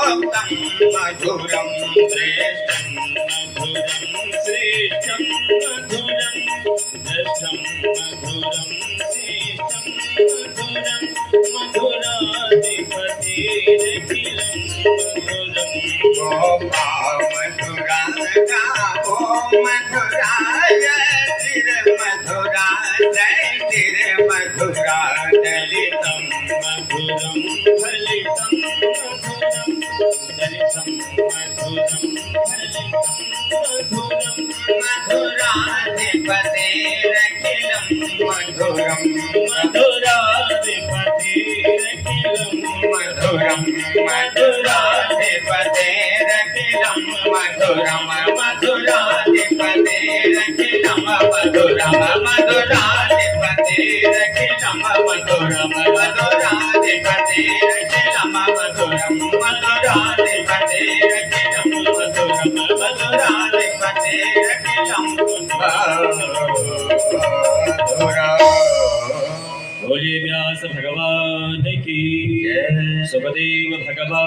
गोप्तं मधुरं श्रेष्ठं मधुरं श्रेष्ठं मधुरं श्रेष्ठं मधुरं श्रेष्ठं मधुरं मधुराधिपतिरखिलं मधुरं गोपा मधुरा गावो मधुराय मधुरा जय तिर मधुरा दलितं मधुरं फलितं मधुरं दलितं मधुरं फलितं मधुरं मधुराधिपतिरखिलं मधुरं मधुराधिपतिरखिलं मधुरं मधुराधिपतिरखिलं मधुरं मधुराधिपतिरखिलं मधुरं मधुराधिपतिरखिलं मधुरं मधुराधिपतिरखिलं मधुरं मधुराधिपतिरखिलं मधुरं मधुराधिपतिरखिलं मधुरा। बोलिए व्यास भगवान की जय। सुखदेव भगवान।